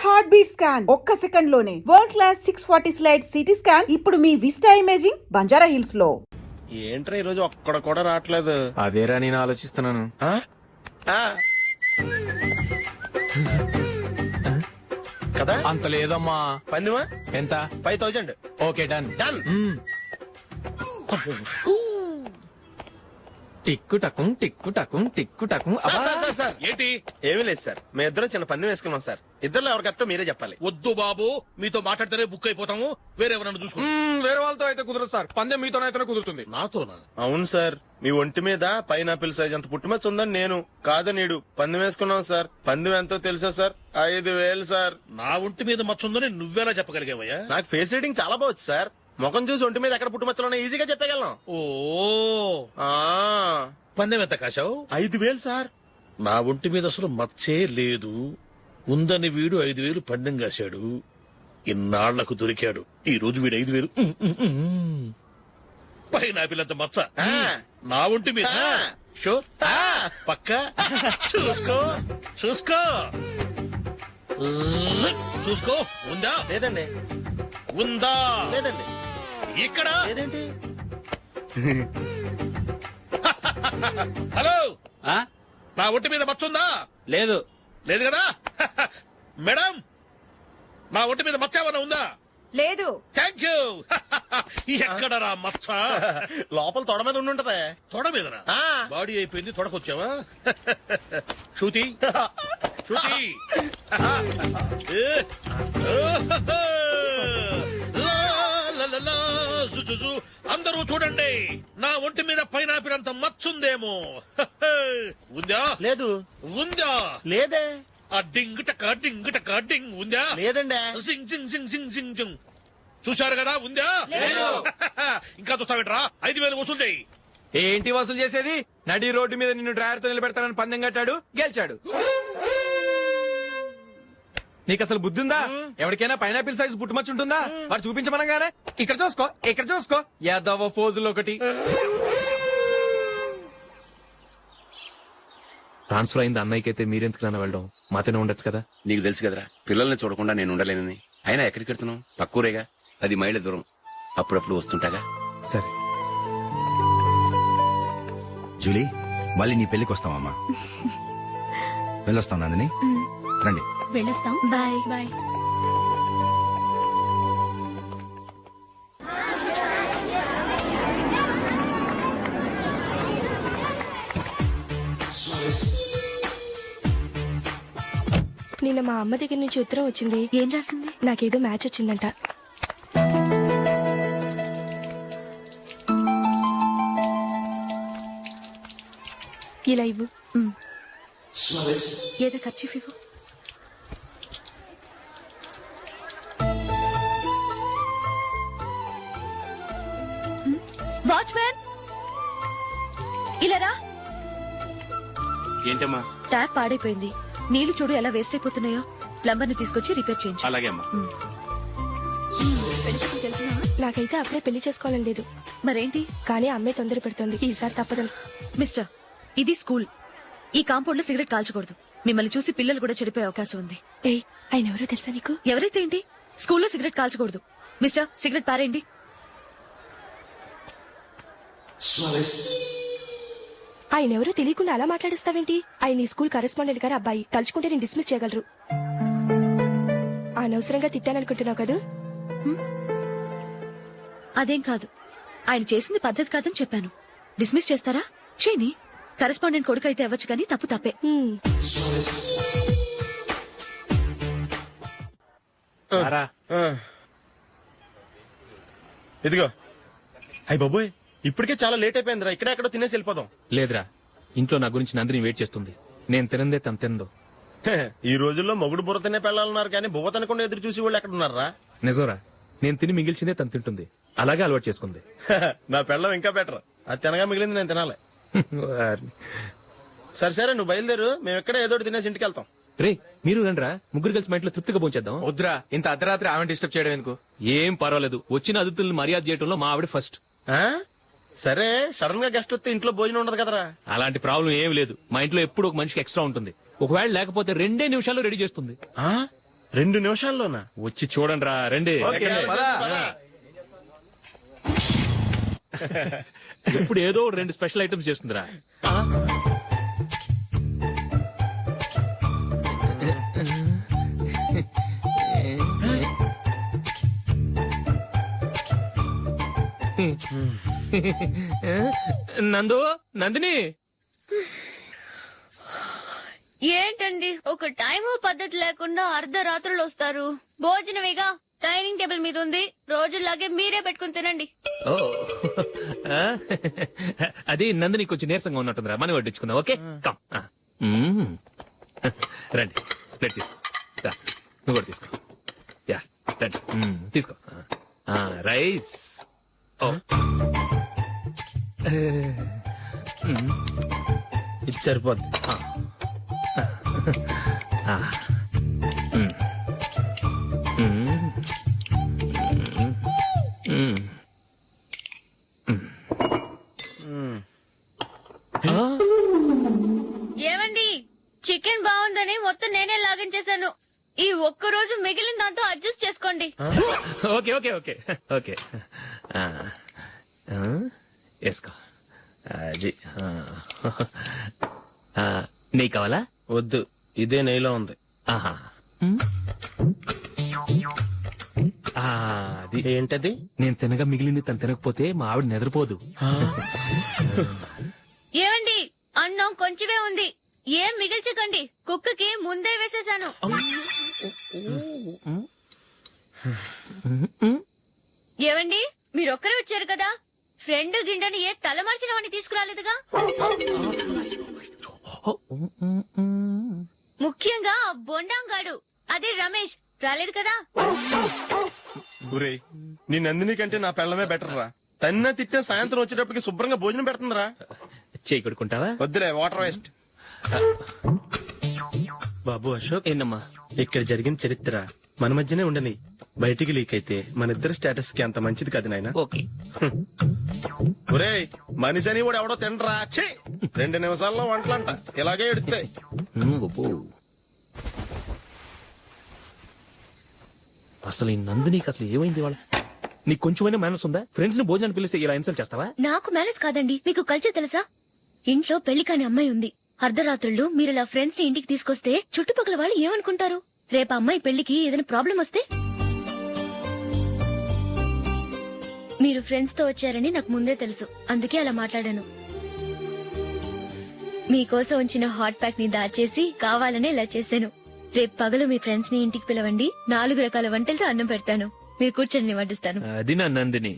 Heart beat scan ఒక్క second లోనే world class 640 slide CT scan ఇప్పుడు మీ విస్టా ఇమేజింగ్ బంజారా హిల్స్ లో. ఏంట్రా ఈ రోజు ఒక్కడ కూడా రావట్లేదు. అదేరా నేను ఆలోచిస్తున్నాను. కదా అంత లేదమ్మా. పందిమా ఎంత? 5000. Okay done done. టిక్కు టకుం టిక్కు టకుం టిక్కు టకుం. సార్ ఏంటి? ఏమీ లేదు సార్, మేము ఇద్దరం చిన్న పందెం వేసుకున్నాం సార్. ఇద్దరు ఎవరు కరెక్టో మీరే చెప్పాలి. వద్దు బాబు, మీతో మాట్లాడితేనే బుక్ అయిపోతాము. వేరెవరన్నా చూసుకోండి. వేరే వాళ్ళతో అయితే కుదరదు సార్, పందెం మీతోనైతే కుదురుతుంది. నాతోనా? అవును సార్, మీ ఒంటి మీద పైనాపిల్ సైజ్ అంత పుట్టుమచ్చ ఉందని నేను కాదు నీడు పందెం వేసుకున్నాం సార్. పందెం ఎంతో తెలుసా సార్? 5000 సార్. నా ఒంటి మీద మచ్చుందని నువ్వెలా చెప్పగలిగావయ్యా? నాకు ఫేస్ రీడింగ్ చాలా బాగుంది సార్. ముఖం చూసి ఒంటి మీద ఎక్కడ పుట్టుమచ్చలో ఈజీగా చెప్పగలను. ఓ ఆ పందెం ఎంత కాశావు? 5000 సార్. నా ఒంటి మీద అసలు మచ్చే లేదు. ఉందని వీడు 5000 పందెం కాశాడు. ఇన్నాళ్లకు దొరికాడు. ఈ రోజు వీడు 5000 పైనాపిలంత మచ్చ నా ఒంటి మీద. షూర్ పక్క చూసుకో చూసుకో చూసుకో. ఉందా? లేదండి. ఉందా? లేదండి. ఇక్కడ లేదేంటి? హలో, నా ఒంటి మీద మచ్చుందా? లేదు. లేదు కదా? మేడం, నా ఒంటి మీద మచ్చ ఏమన్నా ఉందా? లేదు. Thank you. ఎక్కడరా మచ్చ? లోపల తొడ మీద ఉండుంటదే. తొడ మీదరా? ఆ. బాడీ అయిపోయింది, తొడకొచ్చావా? శృతి శృతి. అందరూ చూడండి, నా ఒంటి మీద పైనాపిల్ అంత మచ్చుందేమో. ఉందా? లేదు. ఉందా? లేదే. ఆ డింగ్ టక డింగ్ ఉందా? లేదండి. సింగ్ సింగ్ సింగ్ సింగ్ సింగ్ సింగ్. చూశారు కదా? ఉందా? ఇంకా చూస్తావేంట్రా? 5000 వసూలు చేయి. ఏంటి వసూలు చేసేది? నడి రోడ్డు మీద నిన్ను డ్రైవర్ తో నిలబెడతానని పందెం కట్టాడు, గెలిచాడు. నీకు అసలు బుద్ధి ఉందా? ఎవరికైనా పైనాపిల్ సైజ్ పుట్టుమచ్చు ఉంటుందా? వాడు చూపించమనగానే ఇక్కడ చూసుకో ఇక్కడ చూసుకో యాదవ ఫోజులు ఒకటి. ట్రాన్స్ఫర్ అయింది అన్నయ్యకి అయితే మీరెందుకు నాన్న వెళ్ళడం? మాతోనే ఉండొచ్చు కదా. నీకు తెలుసు కదరా, పిల్లల్ని చూడకుండా నేను ఉండలేనని. అయినా ఎక్కడికి వెళ్తున్నావు? పక్కూరేగా, 10 మైళ్ళ దూరం. అప్పుడప్పుడు వస్తుంటాగా. సరే జూలీ, మళ్ళీ నీ పెళ్లికి వస్తామమ్మా. వెళ్ళొస్తాం నందిని, రండి. వెళ్ళొస్తాం. Bye bye. నిన్న మా అమ్మ దగ్గర నుంచి ఉత్తరం వచ్చింది. ఏం రాసింది? నాకేదో మ్యాచ్ వచ్చిందంట. ఇలా ఇవ్వు. ఏదో ఖర్చు ఇవ్వు. వాచ్మ్యాన్, ఇలా రా. ఏంటమ్మా? ట్యాప్ పాడైపోయింది. నీళ్లు చూడు ఎలా వేస్ట్ అయిపోతున్నాయో. ప్లంబర్ ని తీసుకొచ్చి రిపేర్ చేయించు. అలాగే అమ్మా. నాకైతే అప్పుడే పెళ్లి చేసుకోవాలని లేదు. మరేంటి? కానీ అమ్మే తొందర పెడుతుంది. ఈసారి తప్పదని. మిస్టర్, ఇది స్కూల్. ఈ కాంపౌండ్ లో సిగరెట్ కాల్చకూడదు. మిమ్మల్ని చూసి పిల్లలు కూడా చెడిపోయే అవకాశం ఉంది. ఏయ్, ఆయన ఎవరో తెలుసా నీకు? ఎవరైతే ఏంటి, స్కూల్లో సిగరెట్ కాల్చకూడదు. మిస్టర్, సిగరెట్ పారేయండి. ఆయన ఎవరో తెలియకుండా అలా మాట్లాడిస్తావేంటి? ఆయన ఈ స్కూల్ కరెస్పాండెంట్ గారు అబ్బాయి. తలుచుకుంటే నేను డిస్మిస్ చేయగలరు. అనవసరంగా తిట్టాననుకుంటున్నావు కదా? అదేం కాదు, ఆయన చేసింది పద్ధతి కాదని చెప్పాను. డిస్మిస్ చేస్తారా? చేయని. కరెస్పాండెంట్ కొడుకు అయితే అవ్వచ్చు, కానీ తప్పు తప్పే. ఇదిగో. అయ్య బాబోయ్, ఇప్పటికే చాలా లేట్ అయిపోయిందిరా. ఇక్కడే ఎక్కడో తినేసి వెళ్ళిపోదాం. లేదురా, ఇంట్లో నా గురించి నందిని వెయిట్ చేస్తుంది. నేను తినందే తను తిందో. ఈ రోజుల్లో మొగుడు బుర్ర తినే పెళ్ళాలన్నారు, కానీ బువ్వ తినకుండా ఎదురు చూసి వాళ్ళు ఎక్కడ ఉన్నారా? నిజంరా, నేను తిని మిగిల్చిందే తను తింటుంది. అలాగే అలవాటు చేసుకుంది. నా పెళ్ళం ఇంకా బెటర్. అది తినగా మిగిలింది నేను తినాలి. సరే సరే, నువ్వు బయలుదేరు. మేము ఎక్కడ ఏదో తినేసి ఇంటికి వెళ్తాం. రే, మీరు రండిరా, ముగ్గురు కలిసి మా ఇంట్లో తృప్తిగా పోంచేద్దాం. వద్దురా, ఇంత అర్ధరాత్రి ఆమె డిస్టర్బ్ చేయడం ఎందుకు? ఏం పర్వాలేదు, వచ్చిన అతిథుల్ని మర్యాద చేయడంలో మా ఆవిడ ఫస్ట్. సరే, సడన్ గా గెస్ట్ వస్తే ఇంట్లో భోజనం ఉండదు కదరా. అలాంటి ప్రాబ్లం ఏం లేదు. మా ఇంట్లో ఎప్పుడు ఒక మనిషికి ఎక్స్ట్రా ఉంటుంది. ఒకవేళ లేకపోతే 2 నిమిషాల్లో రెడీ చేస్తుంది. 2 నిమిషాల్లోనా? వచ్చి చూడండి రా రండి. ఓకే, పద. ఇప్పుడు ఏదో 2 స్పెషల్ ఐటమ్స్ చేస్తుందిరా. నందిని ఏంటండి ఒక టైము పద్ధతి లేకుండా అర్ధరాత్రులు వస్తారు. భోజనమేగా డైనింగ్ టేబుల్ మీద ఉంది. రోజుల్లాగే మీరే పెట్టుకుని తినండి. ఓ అది నందిని కొంచెం నీరసంగా ఉన్నట్టుందిరా, మనం వడ్డించుకుందాం. Okay come. రండి ప్లేట్ తీసుకో. రా, నువ్వు కూడా తీసుకో. యా రండి. తీసుకో. రైస్. ఓ ఇది సరిపోద్ది. ఏమండి చికెన్ బాగుందని మొత్తం నేనే లాగించేశాను. ఈ ఒక్క రోజు మిగిలిన దాంతో అడ్జస్ట్ చేసుకోండి. ఓకే ఓకే ఓకే ఓకే వేసుకో. అది నెయ్యి కావాలా? వద్దు, ఇదే నెయ్యిలో ఉంది. ఆహా. అది ఏంటది? నేను తినగా మిగిలింది తను తినకపోతే మా ఆవిడ నిద్రపోదు. ఏమండి అన్నం కొంచెమే ఉంది, ఏం మిగిల్చకండి. కుక్కకి ముందే వేసేశాను. ఏవండి మీరొక్కరే వచ్చారు కదా, ఫ్రెండ్ గిండెని ఏ తలమార్చిన వాడిని తీసుకురాలేదుగా. ముఖ్యంగా ఆ బొండాంగాడు అదే రమేష్ రాలేదు కదా. ఒరేయ్, నీ నందిని కంటే నా పెళ్ళమే బెటర్ రా. తన్న తిట్టిన సాయంత్రం వచ్చేటప్పటికి శుభ్రంగా భోజనం పెడుతుందిరా. చేయి కొడుకుంటావా? వద్దులే, వాటర్ వేస్ట్. బాబు అశోక్, ఏంటమ్మా? ఇక్కడ జరిగిన చరిత్ర మన మధ్యనే ఉండని. బయటికి లీక్ అయితే మన ఇద్దరు స్టేటస్ కి అంత మంచిది కాదు నాయన. ఓకే. ఒరేయ్, మనిషి అని కూడా ఎవడో తినరా. 2 నిమిషాల్లో వంటలంట ఇలాగే ఎడుతాయి. అసలు ఈ నందినికి అసలు ఏమైంది వాళ్ళ? నీకు కొంచెమైనా మేనస్ ఉందా? ఫ్రెండ్స్ ని భోజనాన్ని పిలిస్తే ఇలా ఇన్సల్ట్ చేస్తావా? నాకు మేనేజ్ కాదండి, మీకు కల్చర్ తెలుసా? ఇంట్లో పెళ్లి కాని అమ్మాయి ఉంది. అర్ధరాత్రుళ్ళు మీరు ఇలా ఫ్రెండ్స్ ని ఇంటికి తీసుకొస్తే చుట్టుపక్కల వాళ్ళు ఏమనుకుంటారు? రేపు అమ్మాయి పెళ్లికి ఏదైనా ప్రాబ్లం వస్తే? మీరు ఫ్రెండ్స్ తో వచ్చారని నాకు ముందే తెలుసు, అందుకే అలా మాట్లాడాను. మీకోసం ఉంచిన హాట్ ప్యాక్ ని దాచేసి కావాలనే ఇలా చేశాను. రేపు పగలు మీ ఫ్రెండ్స్ ని ఇంటికి పిలవండి, 4 రకాల వంటలతో అన్నం పెడతాను. మీరు కూర్చొని వడ్డిస్తాను. అది నా Nandini.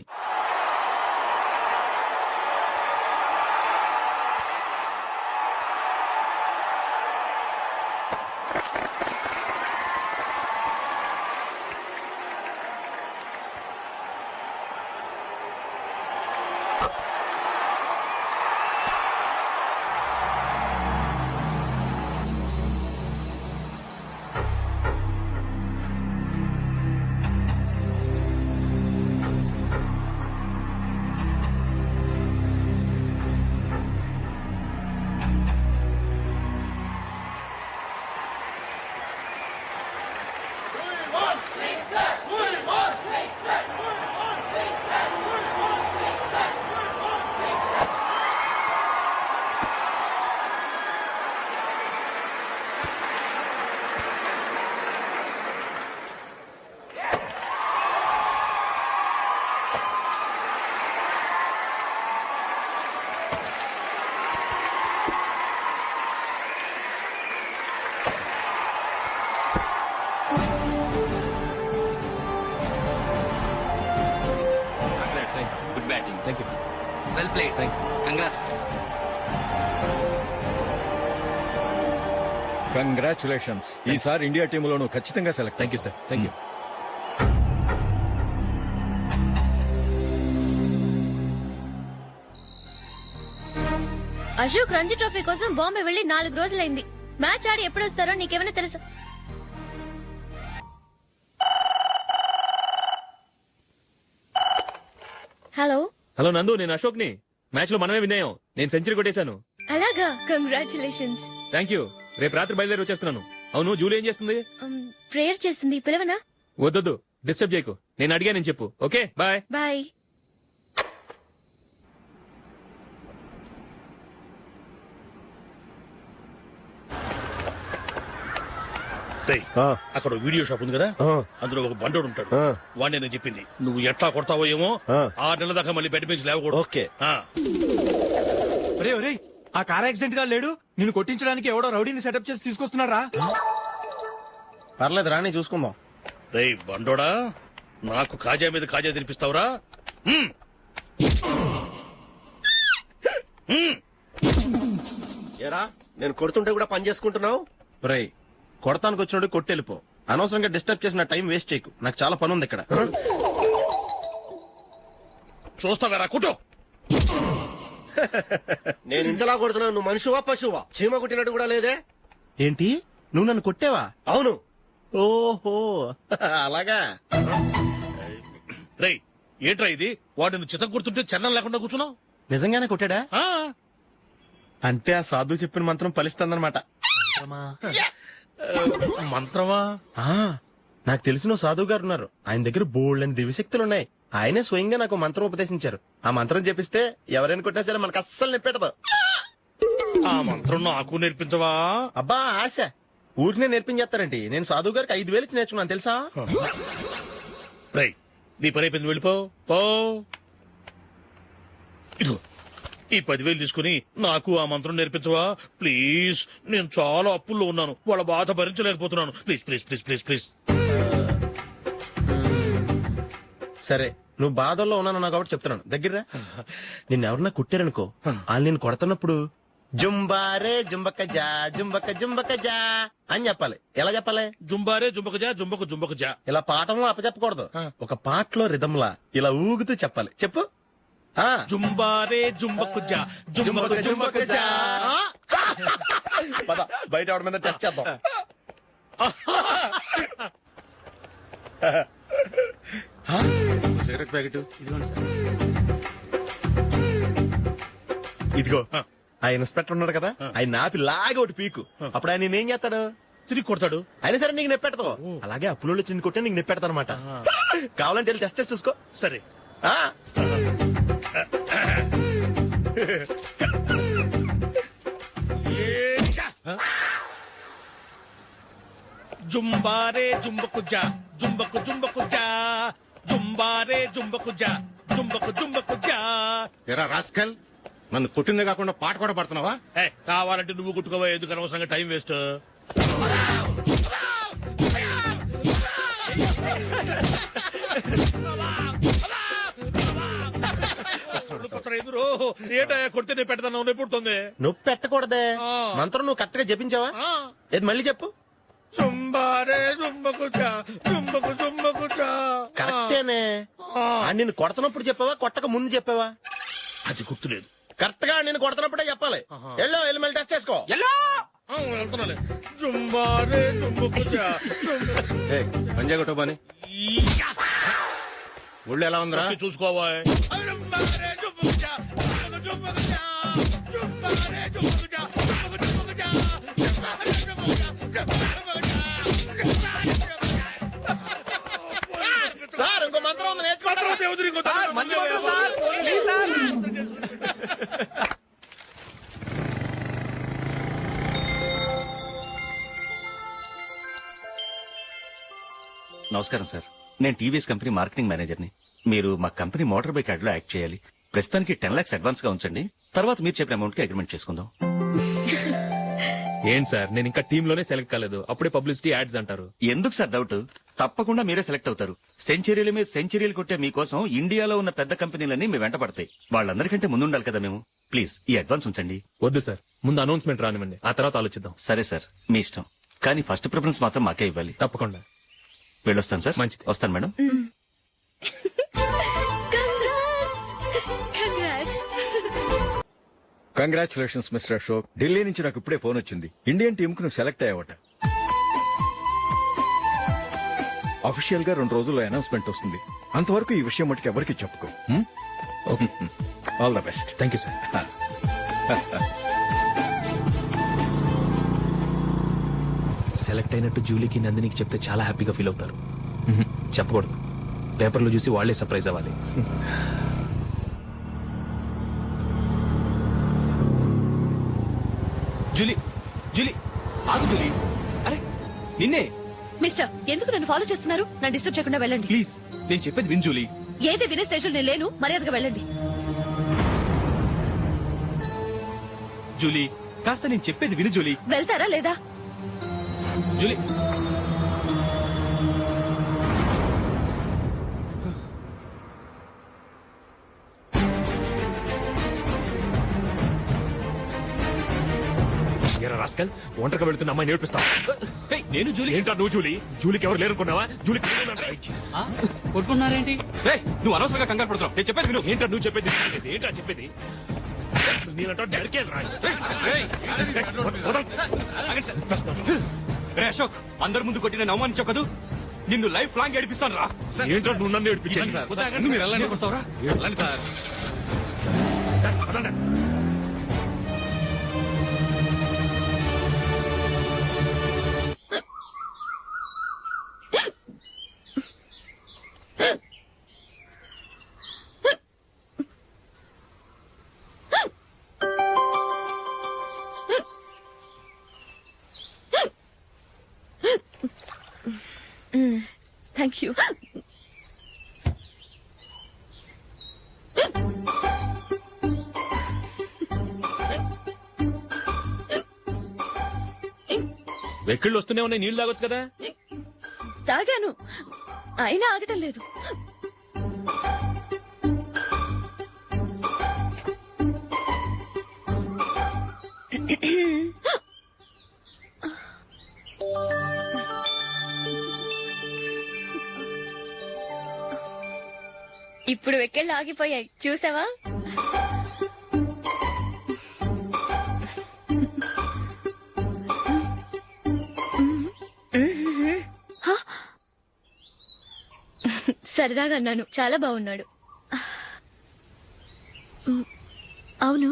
Good batting. Thank you. Well played. Thanks. Congrats. Congratulations. ఈసారి ఇండియా టీంలోనూ ఖచ్చితంగా select. Thank you sir. Thank you. Ashok Ranji trophy కోసం బాంబే వెళ్లి 4 రోజులైంది. మ్యాచ్ ఆడి ఎప్పుడు వస్తారో నీకేమైనా తెలుసా? హలో హలో నందు, నేను అశోక్ ని. మ్యాచ్ లో మనమే విన్నాయం. నేను సెంచరీ కొట్టేశాను. అలాగా, కంగ్రాచులేషన్స్. Thank you. రేపు రాత్రి బయలుదేరి వచ్చేస్తున్నాను. అవును, జూలీ ఏం చేస్తుంది? ప్రేయర్ చేస్తుంది పిలవనా? వద్దొద్దు, డిస్టర్బ్ చేయకు. నేను అడిగానని చెప్పు. Okay, bye. బాయ్. రేయ్, అక్కడ ఓ వీడియో షాప్ ఉంది కదా, అందులో ఒక బండోడు ఉంటాడు. వాడిని నేను చెప్పింది నువ్వు ఎట్లా కొడతావో ఏమో, 6 నెలల దాకా మళ్ళీ బెడ్ పెంచి లేవకూడదు. ఓకే. ఒరే ఒరే, ఆ కార్ యాక్సిడెంట్ గా లేడు, నిన్ను కొట్టించడానికి ఎవడో రౌడీని సెటప్ చేసి తీసుకొస్తున్నారా? పర్లేదు రాని చూసుకుందాం. రేయ్ బండోడా, నాకు కాజా మీద కాజా తినిపిస్తావురా? ఏరా నేను కొడుతుంటే కూడా పని చేసుకుంటున్నావు? రేయ్ కొడతానికి వచ్చినోడు కొట్టెళ్ళిపో. అనవసరంగా డిస్టర్బ్ చేసిన టైం వేస్ట్ చేయకు. నాకు చాలా పని ఉంది ఇక్కడ. చూస్తావరా కుటో. నేను ఇంతలా కొడుతున్నావు, నువ్వు మనిషివా పశువా? చీమ కుట్టినట్టు కూడా లేదే. ఏంటి నువ్వు నన్ను కొట్టేవా? అవును. ఓహో అలాగా. రేయ్ ఏంట్రా ఇది? వాడిని చిత్త గుర్తుంటే చన్నం లేకుండా కూర్చున్నావు. నిజంగానే కొట్టాడా? ఆ, అంటే ఆ సాధువు చెప్పిన మంత్రం ఫలిస్తుందన్నమాట. మంత్రమా? ఆ, నాకు తెలిసిన ఓ సాధువు గారు ఉన్నారు. ఆయన దగ్గర బోల్డ్ అని దివ్యశక్తులున్నాయి. ఆయనే స్వయంగా నాకు మంత్రం ఉపదేశించారు. ఆ మంత్రం చెప్పిస్తే ఎవరైనా కొట్టినా సరే మనకు అస్సలు నిప్పెట్టదు. ఆ మంత్రం నాకు నేర్పించవా? అబ్బా ఆశ, ఊరినే నేర్పించేస్తారండి. నేను సాధువు గారికి 5,000 ఇచ్చి నేర్చుకున్నాను తెలుసా? రేయ్ నీ పని అయిపోయింది, వెళ్ళిపో. పో. ఇదిగో ఈ 10,000 తీసుకుని నాకు ఆ మంత్రం నేర్పించవా ప్లీజ్? నేను చాలా అప్పుల్లో ఉన్నాను, వాళ్ళ బాధ భరించలేకపోతున్నాను. Please please please please please. సరే నువ్వు బాధల్లో ఉన్నాను కాబట్టి చెప్తున్నాను. దగ్గర నిన్ను ఎవరన్నా కుట్టారనుకో, వాళ్ళు నేను కొడుతున్నప్పుడు జుంబారే జుంబక జా జుంబక జుంబక జా అని చెప్పాలి. ఎలా చెప్పాలి? జుంబారే జుంబక జా జుంబక జుంబక జా. ఇలా పాఠంలో అప్పచెప్పకూడదు. ఒక పాటలో రిధంలా ఇలా ఊగుతూ చెప్పాలి. చెప్పు. ఆ జుంబారే జుంబకు జా జుంబకు జుంబకు జా. పద బయట ఆవిడ మీద టెస్ట్ చేద్దాం. సిగరెట్ ప్యాకెట్ ఇదిగో. ఆ ఇన్స్పెక్టర్ ఉన్నాడు కదా, ఆయన నాపి లాగే ఒకటి పీకు. అప్పుడు ఆయన నేనేం చేస్తాడు? తిరిగి కొడతాడు. అయినా సరే నీకు నెప్పెడతావు. అలాగే అప్పులో చిన్న కొట్టే నీకు నెప్పెడతా అనమాట. కావాలంటే వెళ్ళి టెస్ట్ చేసి చూసుకో. సరే. ఆ జుంబారే జుంబకు జా జుంబకు జుంబకు జా జుంబారే జుంబకు జా జుంబకు జుంబకు జా. ఎరా రాస్కల్, నన్ను కొట్టిందే కాకుండా పాట కూడా పడుతున్నావా? కావాలంటే నువ్వు కుట్టుకోవా, ఎందుకు అనవసరంగా టైం వేస్ట్. ఏంటయ్యా కొడితే నేను పెడతాను, నొప్పి పుడుతుంది. నొప్పి పెట్టకూడదే. మంత్రం నువ్వు కరెక్ట్ గా జపించావా? ఏది మళ్ళీ చెప్పు. జుంబారే జుంబకు జా జుంబకు జుంబకు జా. కరెక్టేనే. నిన్ను కొడుతున్నప్పుడు చెప్పావా, కొట్టక ముందు చెప్పావా? అది గుర్తులేదు. కరెక్ట్ గా నేను కొడుతున్నప్పుడే చెప్పాలి. వెళ్ళి మళ్ళీ టెస్ట్ చేసుకో. వెళ్తున్నాలే. జుంబారే జుంబకు జా పంజా కొట్టు బాని. ఒళ్ళు ఎలా ఉందిరా? చూసుకోవా. సార్ ఇంకో మంత్రం ఉంది, నేర్చుకుంటారా? నమస్కారం సార్, నేను టీవీఎస్ కంపెనీ మార్కెటింగ్ మేనేజర్ని. మీరు మా కంపెనీ మోటార్ బైక్ యాడ్ లో యాక్ట్ చేయాలి. ప్రస్తుతానికి 10 lakhs అడ్వాన్స్ గా ఉంచండి, తర్వాత మీరు చెప్పిన అమౌంట్ కి అగ్రిమెంట్ చేసుకుందాం. ఏంటి సార్, నేను ఇంకా టీమ్ లోనే సెలెక్ట్ కాలేదు, అప్పుడే పబ్లిసిటీ యాడ్స్ అంటారు. ఎందుకు సార్ డౌట్? తప్పకుండా మీరే సెలెక్ట్ అవుతారు. సెంచరీల మీద సెంచరీలు కొట్టే మీకోసం ఇండియాలో ఉన్న పెద్ద కంపెనీలన్నీ మీ వెంట పడతాయి. వాళ్ళందరికంటే ముందుండాలి కదా మేము. ప్లీజ్ ఈ అడ్వాన్స్ ఉంచండి. వద్దు సార్, ముందు అనౌన్స్మెంట్ రానివ్వండి, ఆ తర్వాత ఆలోచిద్దాం. సరే సార్, మీ ఇష్టం, కానీ ఫస్ట్ ప్రిఫరెన్స్ మాత్రం మాకే ఇవ్వాలి. తప్పకుండా. వెళ్ళొస్తాను సార్. మంచిది. వస్తాను madam. Congratulations mister Ashok. Delhi నుంచి నాకు ఇప్పుడే ఫోన్ వచ్చింది. ఇండియన్ టీమ్ కు నువ్వు సెలెక్ట్ అయ్యావట. అఫీషియల్ గా 2 రోజుల్లో అనౌన్స్మెంట్ వస్తుంది. అంతవరకు ఈ విషయం మటుకు ఎవరికి చెప్పుకో. All the best. Thank you sir. Select అయినట్టు జూలీకి నందినికి చెప్తే చాలా హ్యాపీగా ఫీల్ అవుతారు. చెప్పకూడదు, పేపర్లో చూసి వాళ్లే సర్ప్రైజ్ అవ్వాలి. జూలీ జూలీ ఆగు జూలీ. అరే నిన్నే. మిస్టర్, ఎందుకు నన్ను ఫాలో చేస్తున్నారు? నన్ను డిస్టర్బ్ చేయకుండా వెళ్ళండి ప్లీజ్, నేను చెప్పేది విన్ జూలీ. ఏది వినే స్టేజ్ లో నేను లేను. మర్యాదగా వెళ్ళండి. జూలీ కాస్త నేను చెప్పేది విను జూలీ. వెళ్తారా లేదా? జూలీ రాస్కల్, ఒంటరిగా వెళ్తున్న అమ్మాయి నేర్పిస్తా. నేను జూలీ. ఏంటా నువ్వు జూలీ? జూలీకి ఎవరు లేరుకున్నావా? జూలీకి కొట్టుకున్నారేంటి? నువ్వు అనవసరంగా కంగారు పడుతున్నావు. నేను చెప్పేది విను. ఏంటా నువ్వు చెప్పేది? ఏంటా చెప్పేది? అసలు నేనంటా డెడికే రాయి. రే అశోక్, అందరి ముందు కొట్టి నేను అవమానించావు కదూ. నిన్ను లైఫ్ లాంగ్ ఏడిపిస్తాను రా. ఏంటో నువ్వు నన్ను ఏడిపించాను. మీరు ఎలా కొడతావురా? Sir thank you. వెక్కిళ్ళు వస్తూనే ఉన్నాయి, నీళ్లు తాగొచ్చు కదా. తాగాను, అయినా ఆగటం లేదు. ఇప్పుడు వెక్కెళ్ళు ఆగిపోయాయి, చూసావా? సరదాగా అన్నాను, చాలా బాగున్నాడు. అవును,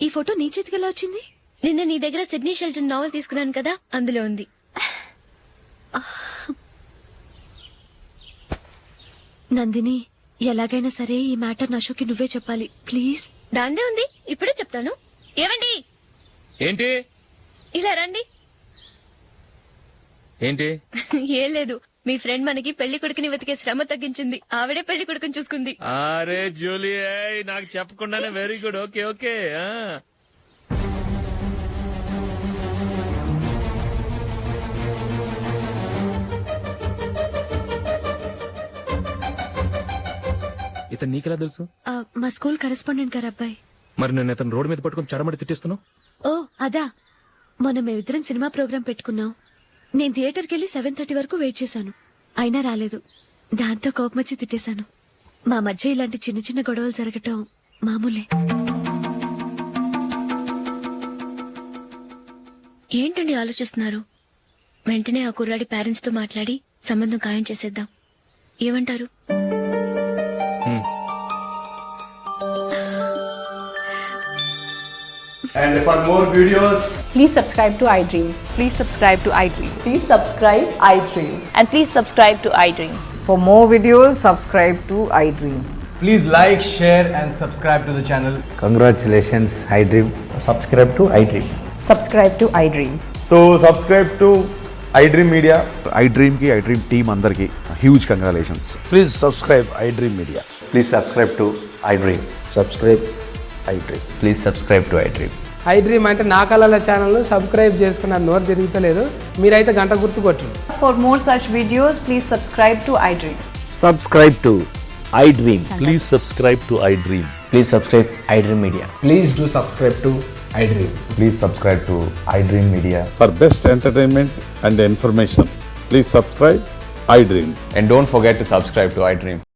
ఈ ఫోటో నీ చేతికి ఎలా వచ్చింది? నిన్న నీ దగ్గర సిడ్నీ షెల్టన్ నావెల్ తీసుకున్నాను కదా, అందులో ఉంది. నందిని, ఎలాగైనా సరే ఈ మ్యాటర్ నషుకి నువ్వే చెప్పాలి ప్లీజ్. దాందే ఉంది, ఇప్పుడే చెప్తాను. ఏవండి, ఏంటి ఇలా రండి. ఏంటి? ఏం లేదు, మీ ఫ్రెండ్ మనకి పెళ్లి కొడుకుని వెతికే శ్రమ తగ్గించింది. ఆవిడే పెళ్లి కొడుకుని చూసుకుంది. అరే జూలీ, నాకు చెప్పకుండానే వెరీ గుడ్. Okay okay. ఇతను నీకెలా తెలుసు? మా స్కూల్ కరెస్పాండెంట్ గారు అబ్బాయి. మరి నేను ఇతను రోడ్డు మీద పట్టుకుని చడమడి తిట్టేస్తున్నావు. ఓ అదా, మొన్న మేమిద్దరం సినిమా ప్రోగ్రాం పెట్టుకున్నాం. నేను థియేటర్కి వెళ్లి 7:30 వరకు వెయిట్ చేశాను, అయినా రాలేదు. దాంతో కోపమొచ్చి తిట్టేశాను. మా మధ్య ఇలాంటి చిన్న చిన్న గొడవలు జరగటం మామూలే. ఏంటండి ఆలోచిస్తున్నారు? వెంటనే ఆ కుర్రాడి పేరెంట్స్ తో మాట్లాడి సంబంధం ఖాయం చేసేద్దాం. ఏమంటారు? And for more videos, please subscribe to iDream. Please subscribe to iDream. Please subscribe iDream. And please subscribe to iDream. For more videos, subscribe to iDream. please like, share and subscribe to the channel. Congratulations, iDream. Subscribe to iDream. Subscribe to iDream. So subscribe to iDream Media. iDream ki iDream team andarki huge congratulations. Please subscribe iDream Media. Please subscribe to iDream. Subscribe iDream. Please subscribe to iDream. iDream అంటే నా కళల channel subscribe చేసుకున్న నోరు తిరుగుతలేదు, మీరైతే గంట గుర్తు కొట్టండి. For more such videos, please subscribe to iDream. Subscribe to iDream. Please subscribe to iDream. Please subscribe iDream Media. Please do subscribe to iDream. Please subscribe to iDream Media. For best entertainment and information, please subscribe iDream. And don't forget to subscribe to iDream.